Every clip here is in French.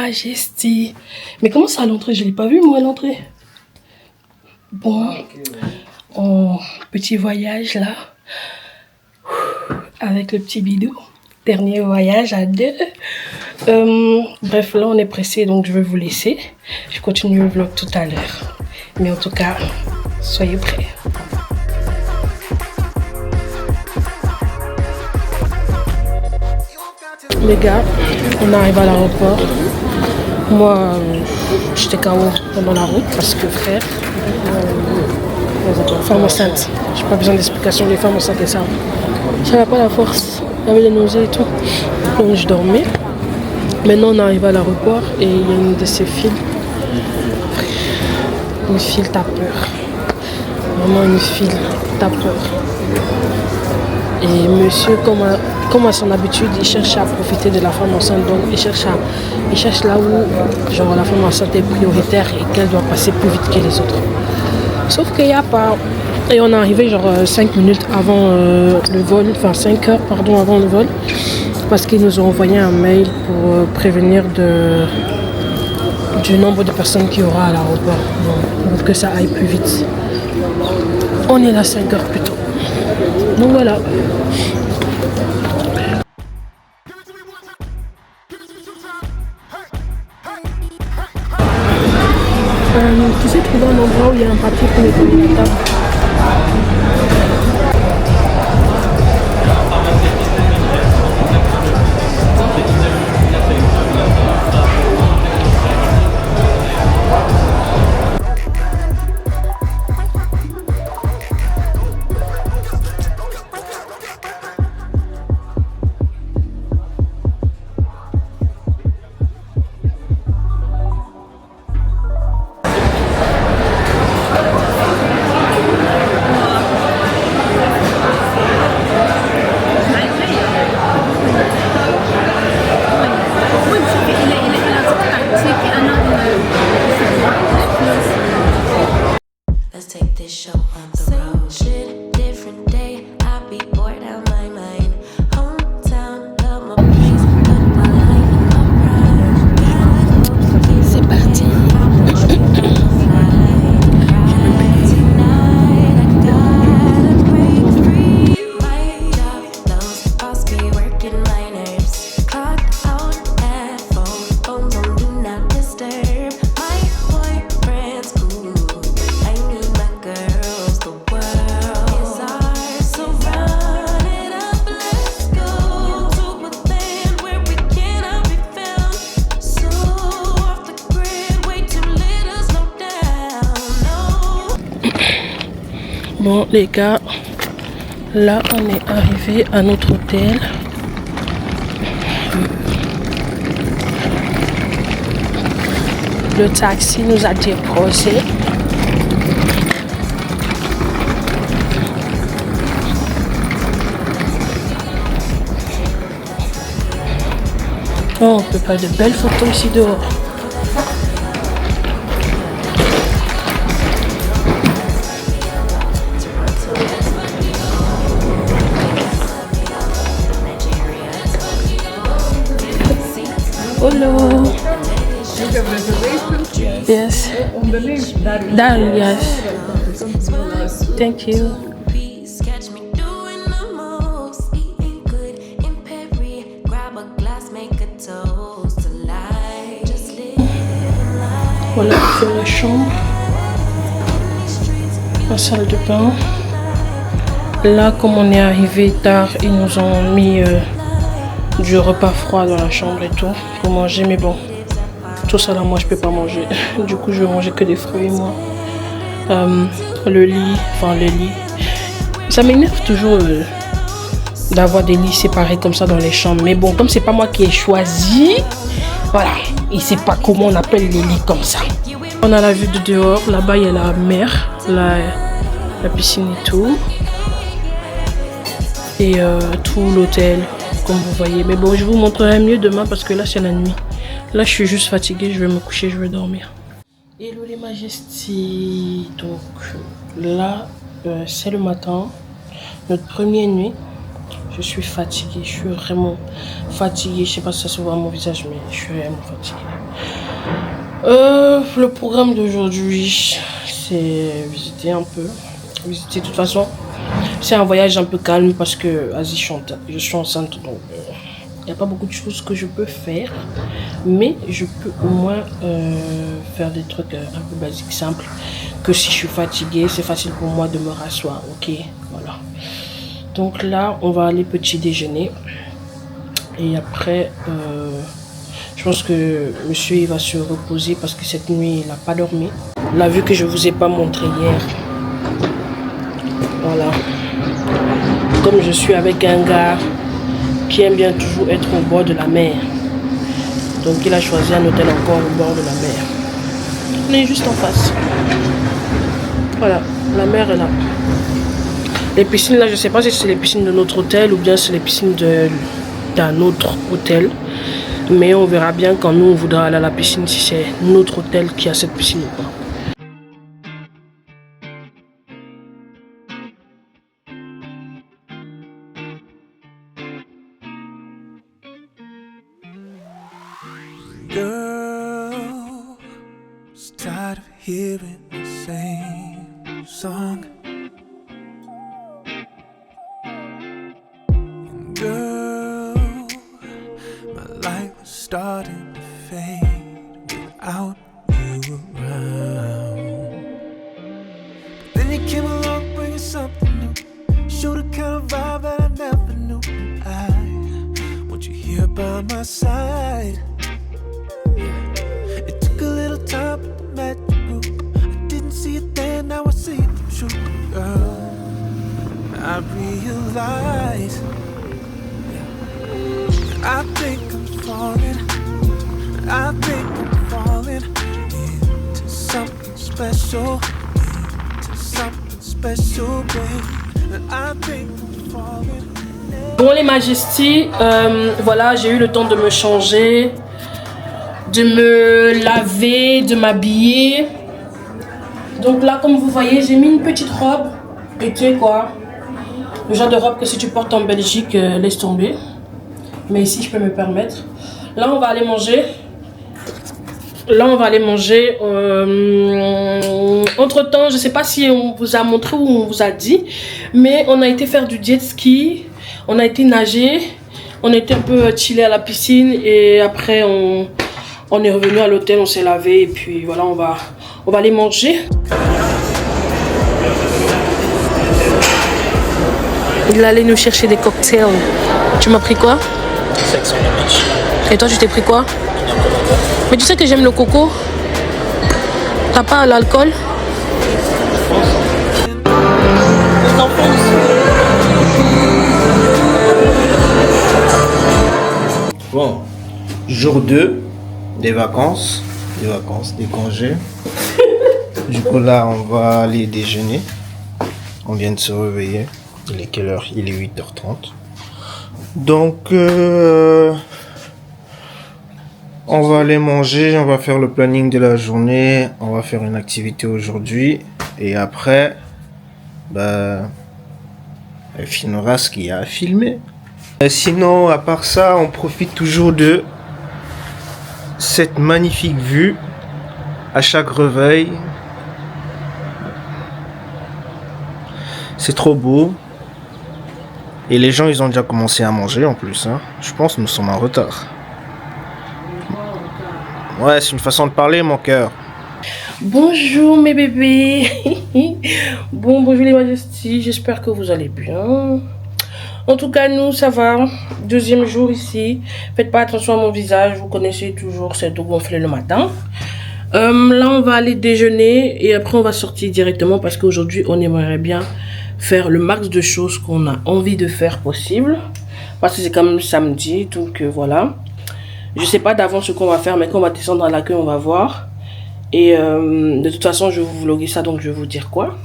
Majesty. Mais comment ça à l'entrée? Je l'ai pas vu moi à l'entrée. Bon, petit voyage là. Avec le petit bidou. Dernier voyage à deux. Bref, là on est pressé donc je vais vous laisser. Je continue le vlog tout à l'heure. Mais en tout cas, soyez prêts. Les gars, on arrive à l'aéroport. Moi, j'étais KO pendant la route parce que frère, femme enceinte. J'ai pas besoin d'explication, les femmes enceintes et ça. J'avais pas la force, j'avais les nausées et tout. Donc je dormais. Maintenant on arrive à l'aéroport et il y a une de ces files. Une file t'as peur. Vraiment une file t'as peur. Et monsieur, comme à son habitude, il cherche à profiter de la femme enceinte. Donc il cherche là où genre, la femme enceinte est prioritaire et qu'elle doit passer plus vite que les autres. Sauf qu'il n'y a pas. Et on est arrivé genre 5 minutes avant le vol, enfin 5 heures pardon avant le vol. Parce qu'ils nous ont envoyé un mail pour prévenir du nombre de personnes qu'il y aura à l'aéroport. Pour que ça aille plus vite. On est là 5 heures plus tôt. Donc voilà. Tu sais trouver un endroit où il y a un papier pour nettoyer la table. Bon les gars, là on est arrivé à notre hôtel. Le taxi nous a déposé. Oh, on peut pas de belles photos ici dehors. Hello. You have reservation? Yes. On the name? Daryl, yes. Thank you. Voilà, c'est la chambre. La salle de bain. Là, comme on est arrivé tard, ils nous ont mis du repas froid dans la chambre et tout pour manger, mais bon, tout ça là moi je peux pas manger. Du coup je vais manger que des fruits moi. Le lit, ça m'énerve toujours d'avoir des lits séparés comme ça dans les chambres, mais bon, comme c'est pas moi qui ai choisi, voilà, et c'est pas comment on appelle les lits comme ça. On a la vue de dehors, là-bas il y a la mer, la piscine et tout, et tout l'hôtel comme vous voyez. Mais bon, je vous montrerai mieux demain parce que là c'est la nuit. Là je suis juste fatiguée, je vais me coucher, je vais dormir. Hello les majestés. Donc là c'est le matin, notre première nuit. Je suis fatiguée, je suis vraiment fatiguée. Je sais pas si ça se voit à mon visage, mais je suis vraiment fatiguée. Le programme d'aujourd'hui, c'est visiter un peu. Visiter de toute façon. C'est un voyage un peu calme parce que je suis enceinte, donc il n'y a pas beaucoup de choses que je peux faire. Mais je peux au moins faire des trucs un peu basiques, simples. Que si je suis fatiguée, c'est facile pour moi de me rasseoir. Ok, voilà. Donc là, on va aller petit déjeuner. Et après, je pense que monsieur il va se reposer parce que cette nuit, il n'a pas dormi. La vue que je ne vous ai pas montré hier. Voilà. Comme je suis avec un gars qui aime bien toujours être au bord de la mer. Donc il a choisi un hôtel encore au bord de la mer. On est juste en face. Voilà, la mer est là. Les piscines là, je ne sais pas si c'est les piscines de notre hôtel ou bien c'est les piscines d'un autre hôtel. Mais on verra bien quand nous on voudra aller à la piscine si c'est notre hôtel qui a cette piscine ou pas. Girl, was tired of hearing the same song. And girl, my light was starting to fade without you around. But then you came along bringing something new. Showed the kind of vibe that I never knew. I want you here by my side. It took a little time, but the magic grew. I didn't see it then, now I see it true. Girl, I realize I think I'm falling. I think I'm falling into something special. Into something special, babe. I think I'm falling. Bon les majestés, voilà, j'ai eu le temps de me changer, de me laver, de m'habiller. Donc là, comme vous voyez, j'ai mis une petite robe. Et tu sais quoi, le genre de robe que si tu portes en Belgique, laisse tomber. Mais ici, je peux me permettre. Là, on va aller manger. Entre temps, je ne sais pas si on vous a montré ou on vous a dit, mais on a été faire du jet ski. On a été nager. On a été un peu chillé à la piscine. Et après, on est revenu à l'hôtel, on s'est lavé. Et puis voilà, on va aller manger. Il allait nous chercher des cocktails. Tu m'as pris quoi? Sex on the beach. Et toi, tu t'es pris quoi? Mais tu sais que j'aime le coco. T'as pas l'alcool? Les enfants ici. Bon, jour 2 des vacances, des congés. Du coup là, on va aller déjeuner. On vient de se réveiller. Il est quelle heure? Il est 8h30. Donc, on va aller manger, on va faire le planning de la journée, on va faire une activité aujourd'hui. Et après, elle filmera ce qu'il y a à filmer. Et sinon, à part ça, on profite toujours de cette magnifique vue à chaque réveil. C'est trop beau. Et les gens, ils ont déjà commencé à manger en plus. Hein. Je pense que nous sommes en retard. Ouais, c'est une façon de parler, mon cœur. Bonjour mes bébés. Bonjour les majestés. J'espère que vous allez bien. En tout cas, nous, ça va. Deuxième jour ici. Faites pas attention à mon visage. Vous connaissez toujours, c'est tout gonflé le matin. Là, on va aller déjeuner. Et après, on va sortir directement. Parce qu'aujourd'hui, on aimerait bien faire le max de choses qu'on a envie de faire possible. Parce que c'est quand même samedi. Donc, voilà. Je sais pas d'avance ce qu'on va faire. Mais quand on va descendre à l'accueil, on va voir. Et de toute façon, je vais vous vlogger ça. Donc, je vais vous dire quoi.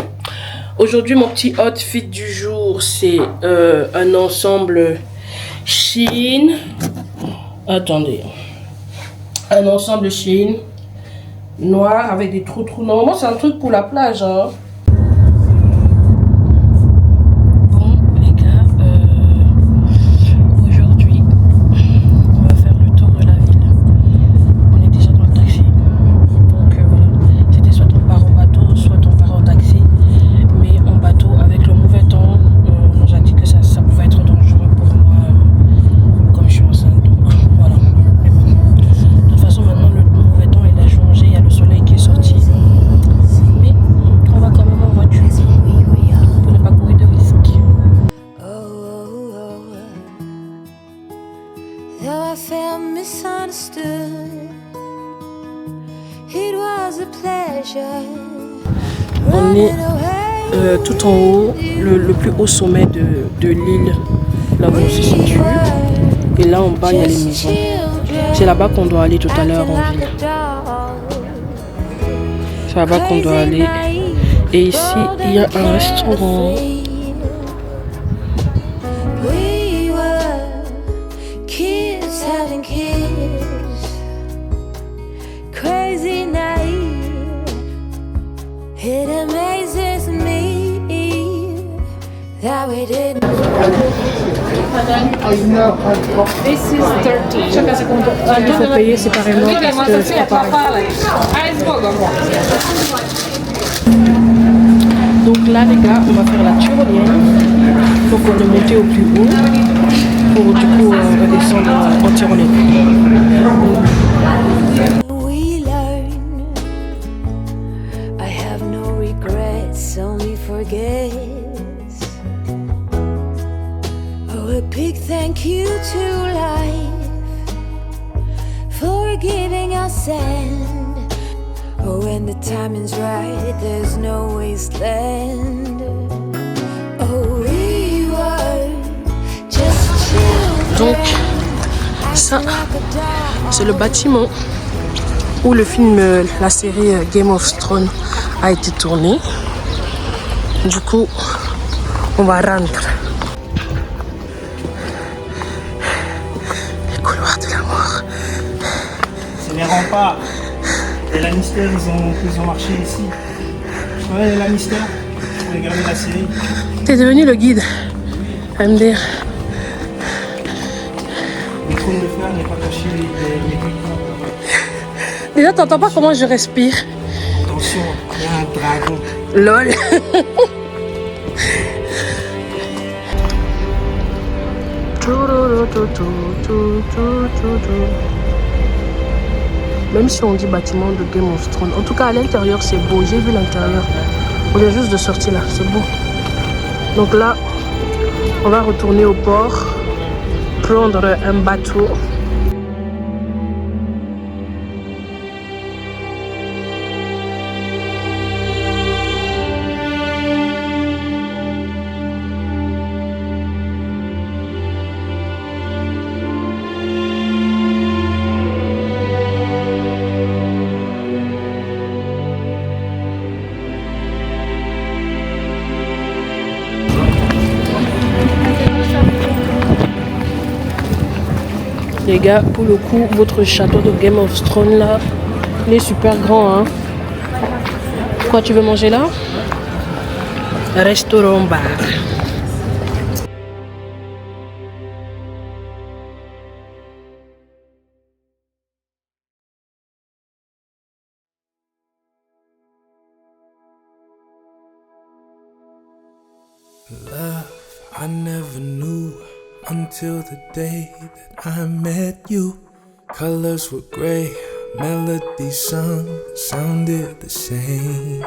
Aujourd'hui, mon petit outfit du jour, c'est un ensemble Shein. Attendez. Un ensemble Shein noir avec des trous. Normalement, c'est un truc pour la plage. Hein. Bon, les gars, aujourd'hui, on va faire le tour de la ville. On est déjà dans le On est tout en haut, le plus haut sommet de l'île, là où on se situe. Et là en bas, il y a les maisons. C'est là-bas qu'on doit aller tout à l'heure en ville. C'est là-bas qu'on doit aller. Et ici, il y a un restaurant. This is 30. Il faut payer séparément parce que c'est pas pareil. Donc là les gars, on va faire la tyrolienne. Donc on est monté au plus haut pour du coup redescendre en tyrolienne. I have no regrets, only forgets. Oh, a big thank you to life for giving us end. Oh, when the timing's right, there's no wasteland. Oh, we were just children. Donc ça, c'est le bâtiment où le film, la série Game of Thrones a été tourné. Du coup, on va rentrer. Les couloirs de la mort. C'est les remparts. Les Lannister, ils ont marché ici. Ouais, les Lannister, regardez la série. T'es devenu le guide, MDR. Le trône de fer n'est pas caché les Déjà, t'entends pas comment je respire. Attention, il y a un dragon. LOL. Même si on dit bâtiment de Game of Thrones, en tout cas à l'intérieur c'est beau, j'ai vu l'intérieur. On vient juste de sortir là, c'est beau. Donc là, on va retourner au port, prendre un bateau. Les gars, pour le coup, votre château de Game of Thrones là, il est super grand, hein. Quoi, tu veux manger là? Restaurant bar. Love, I never knew until the day that I met you. Colors were gray, melodies sung, sounded the same.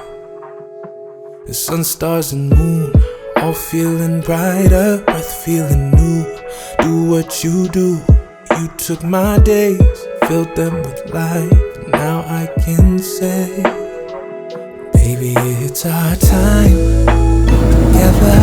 The sun, stars and moon, all feeling brighter, breath feeling new. Do what you do, you took my days, filled them with light. Now I can say, baby, it's our time together.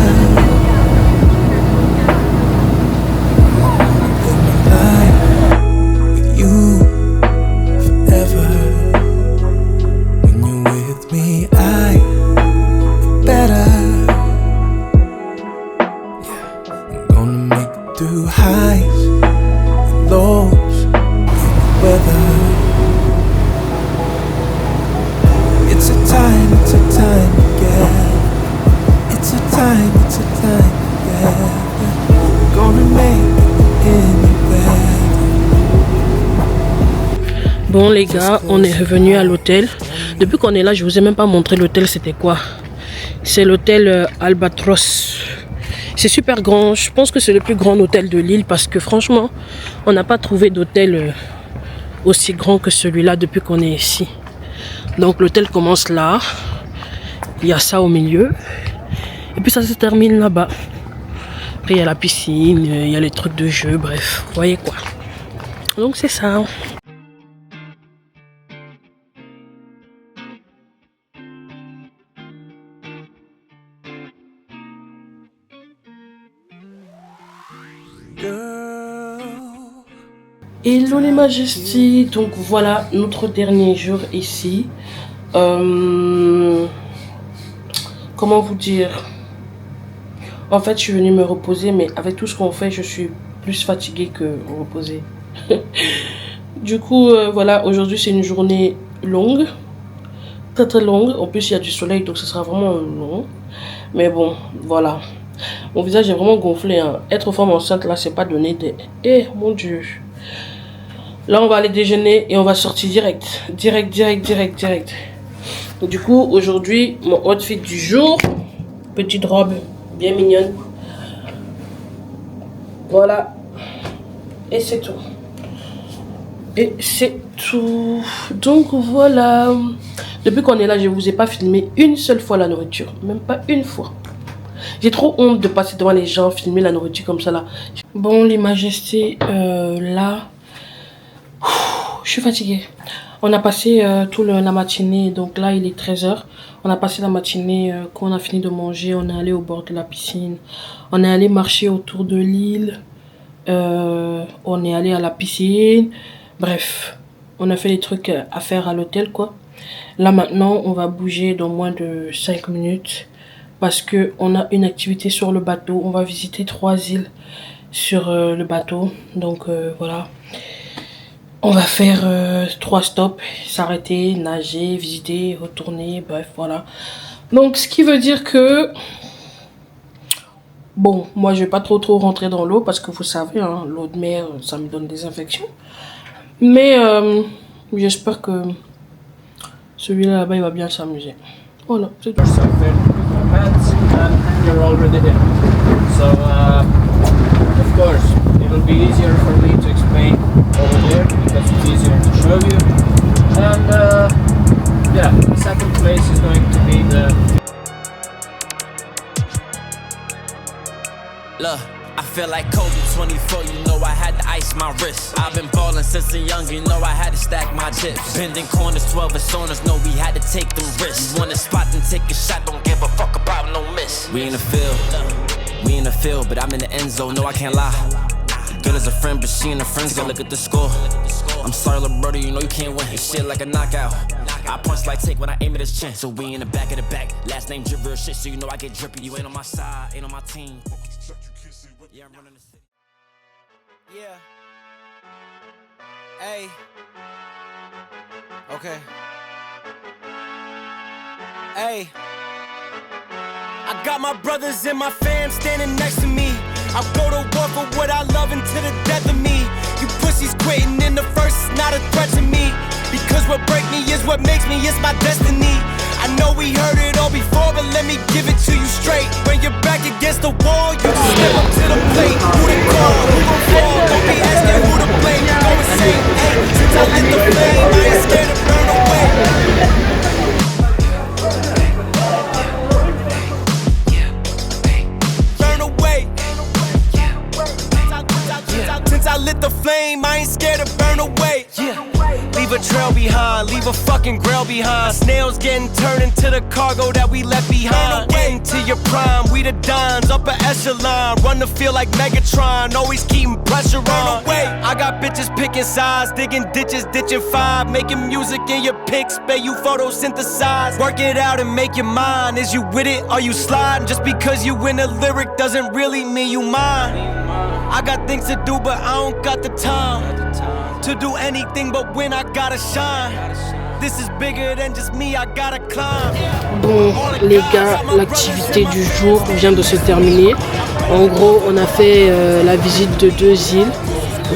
Through highs and lows, weather. It's a time together. It's a time together. Gonna make it anywhere. Bon les gars, on est revenu à l'hôtel. Depuis qu'on est là, je vous ai même pas montré l'hôtel, c'était quoi. C'est l'hôtel Albatros. C'est super grand, je pense que c'est le plus grand hôtel de l'île parce que franchement, on n'a pas trouvé d'hôtel aussi grand que celui-là depuis qu'on est ici. Donc l'hôtel commence là, il y a ça au milieu, et puis ça se termine là-bas. Après il y a la piscine, il y a les trucs de jeu, bref, vous voyez quoi. Donc c'est ça. Hello les majestés, donc voilà notre dernier jour ici. Comment vous dire? En fait, je suis venue me reposer, mais avec tout ce qu'on fait, je suis plus fatiguée que reposée. Du coup, voilà, aujourd'hui c'est une journée longue, très très longue. En plus, il y a du soleil, donc ce sera vraiment long. Mais bon, voilà. Mon visage est vraiment gonflé. Hein. Être femme enceinte, là, c'est pas donné des... Eh, mon Dieu. Là, on va aller déjeuner et on va sortir direct. Direct. Donc, du coup, aujourd'hui, mon outfit du jour. Petite robe bien mignonne. Voilà. Et c'est tout. Donc, voilà. Depuis qu'on est là, je vous ai pas filmé une seule fois la nourriture. Même pas une fois. J'ai trop honte de passer devant les gens, filmer la nourriture comme ça là. Bon, les majestés, là, je suis fatiguée. On a passé toute la matinée, donc là il est 13h. On a passé la matinée, quand on a fini de manger, on est allé au bord de la piscine. On est allé marcher autour de l'île. On est allé à la piscine. Bref, on a fait les trucs à faire à l'hôtel quoi. Là maintenant, on va bouger dans moins de 5 minutes. Parce qu'on a une activité sur le bateau. On va visiter 3 îles sur le bateau. Donc voilà. On va faire 3 stops. S'arrêter, nager, visiter, retourner. Bref, voilà. Donc ce qui veut dire que... Bon, moi je vais pas trop rentrer dans l'eau. Parce que vous savez, hein, l'eau de mer, ça me donne des infections. Mais j'espère que celui-là là-bas, il va bien s'amuser. Voilà, c'est tout. And you're already in. So, of course, it'll be easier for me to explain over there because it's easier to show you. And yeah, the second place is going to be the... Look, I feel like Kobe 24, you know I had to ice my wrist. I've been ballin' since a young, you know I had to stack my chips. Bending corners, 12 personas, know we had to take them risks. You want a spot and take a shot, don't give a fuck about no miss. We in the field, but I'm in the end zone, no I can't lie. Girl is a friend, but she and her friends gon' look at the score. I'm sorry little brother, you know you can't win, this shit like a knockout. I punch like take when I aim at his chin. So we in the back of the back, last name drip real shit, so you know I get drippy. You ain't on my side, ain't on my team. Yeah, I'm running the city. Yeah. Hey. Okay. Hey. I got my brothers and my fam standing next to me. I'll go to war for what I love until the death of me. You pussies quitting in the first is not a threat to me. Because what break me is what makes me, it's my destiny. I know we heard it all before, but let me give it to you straight. When you're back against the wall, you just step up to the plate. Who to call, who gon' fall, don't be asking who to blame. Go insane, hey, since I lit the flame, I ain't scared to burn away. Burn away. Since I lit the flame, I ain't scared to burn away. Yeah. Leave a trail behind, leave a fucking grail behind. Snails getting turned into the cargo that we left behind. Getting to your prime, we the dons, upper echelon. Run the field like Megatron, always keeping pressure on. I got bitches picking sides, digging ditches, ditching 5. Making music in your pics, bet you photosynthesize. Work it out and make your mind. Is you with it, are you sliding? Just because you win a lyric doesn't really mean you mine. I got things to do, but I don't got the time to do anything but when I gotta shine. This is bigger than just me, I gotta climb. Bon, les gars, l'activité du jour vient de se terminer. En gros, on a fait la visite de 2 îles,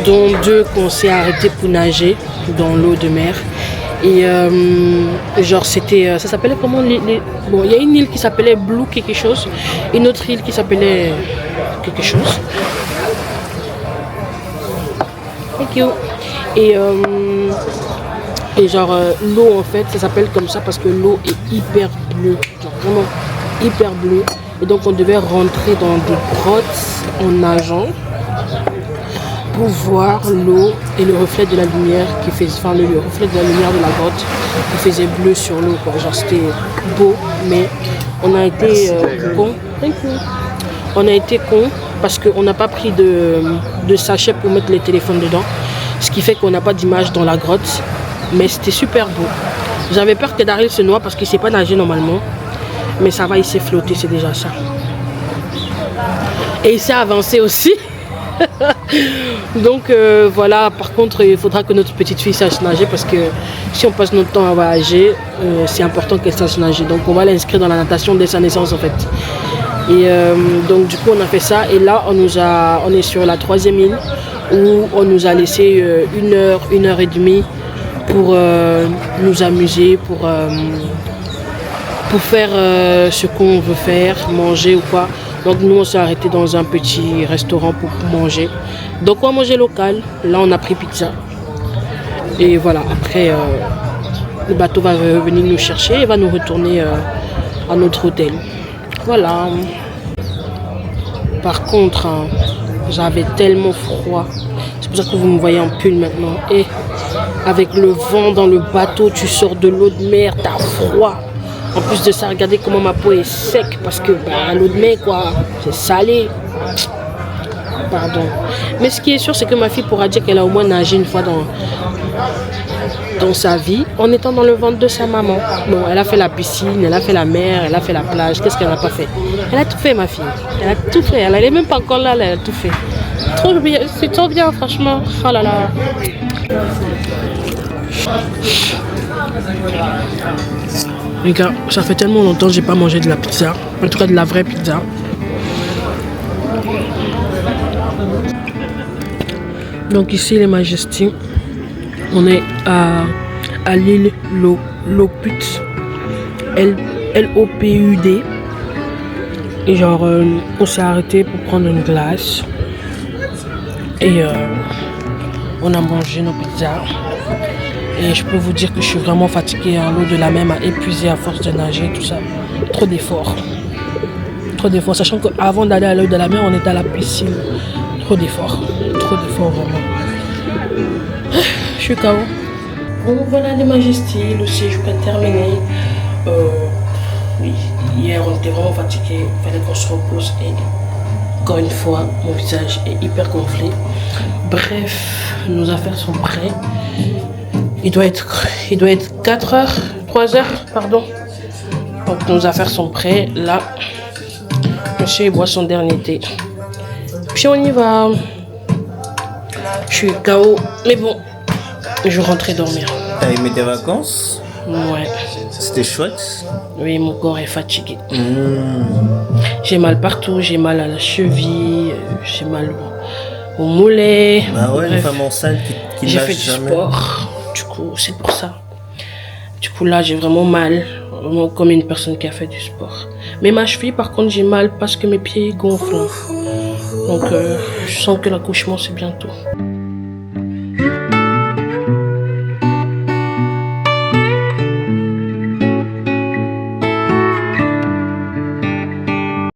dont 2 qu'on s'est arrêté pour nager dans l'eau de mer. Et genre, c'était. Ça s'appelait comment Bon, il y a une île qui s'appelait Blue quelque chose, une autre île qui s'appelait quelque chose. Thank you. Et genre l'eau en fait ça s'appelle comme ça parce que l'eau est hyper bleue, genre vraiment hyper bleue. Et donc on devait rentrer dans des grottes en nageant pour voir l'eau et le reflet de la lumière qui fait, enfin le reflet de la lumière de la grotte qui faisait bleu sur l'eau quoi. Genre c'était beau mais on a été con. On a été con parce qu'on n'a pas pris de sachet pour mettre les téléphones dedans. Ce qui fait qu'on n'a pas d'image dans la grotte. Mais c'était super beau. J'avais peur que Daryl se noie parce qu'il ne sait pas nager normalement. Mais ça va, il s'est flotté, c'est déjà ça. Et il s'est avancé aussi. Donc voilà, par contre il faudra que notre petite fille sache nager parce que si on passe notre temps à voyager, c'est important qu'elle sache nager. Donc on va l'inscrire dans la natation dès sa naissance en fait. Et donc du coup on a fait ça et là on est sur la 3e île où on nous a laissé 1 heure et demie pour nous amuser, pour faire ce qu'on veut faire, manger ou quoi. Donc nous on s'est arrêté dans un petit restaurant pour manger. Donc on va manger local. Là on a pris pizza. Et voilà, après le bateau va venir nous chercher et va nous retourner à notre hôtel. Voilà. Par contre, j'avais tellement froid. C'est pour ça que vous me voyez en pull maintenant. Et avec le vent dans le bateau, tu sors de l'eau de mer, t'as froid. En plus de ça, regardez comment ma peau est sec parce que l'eau de mer, quoi, c'est salé. Pardon. Mais ce qui est sûr, c'est que ma fille pourra dire qu'elle a au moins nagé une fois dans sa vie en étant dans le ventre de sa maman. Bon, elle a fait la piscine, elle a fait la mer, elle a fait la plage. Qu'est-ce qu'elle n'a pas fait? Elle a tout fait, ma fille. Elle a tout fait. Elle n'est même pas encore là, elle a tout fait. Trop bien, c'est trop bien, franchement. Oh là là. Les gars, ça fait tellement longtemps que j'ai pas mangé de la pizza. En tout cas, de la vraie pizza. Donc ici, les Majestés, on est à l'île Lopud, L-O-P-U-D. Et genre, on s'est arrêté pour prendre une glace. Et on a mangé nos pizzas. Et je peux vous dire que je suis vraiment fatiguée. L'eau de la mer m'a épuisée à force de nager, tout ça. Trop d'efforts. Trop d'efforts. Sachant qu'avant d'aller à l'eau de la mer, on était à la piscine. Trop d'efforts. Trop d'efforts, vraiment. Je suis KO. Bon, voilà les Majestés. Le séjour est terminé. Oui, hier, on était vraiment fatigués. Il fallait qu'on se repose. Et encore une fois, mon visage est hyper gonflé. Bref, nos affaires sont prêtes. Il doit être 4 heures, 3 heures, pardon. Donc nos affaires sont prêtes. Là, monsieur il boit son dernier thé. Puis on y va. Je suis KO. Mais bon, je rentrais dormir. T'as aimé tes vacances? Ouais. C'était chouette? Oui, mon corps est fatigué. J'ai mal partout. J'ai mal à la cheville. J'ai mal au mollet. Bah ouais, bref, une femme enceinte qui j'ai nage fait du jamais. sport. Du coup, c'est pour ça. Du coup, là, j'ai vraiment mal. Vraiment comme une personne qui a fait du sport. Mais ma cheville, par contre, j'ai mal parce que mes pieds gonflent. Donc, je sens que l'accouchement, c'est bientôt.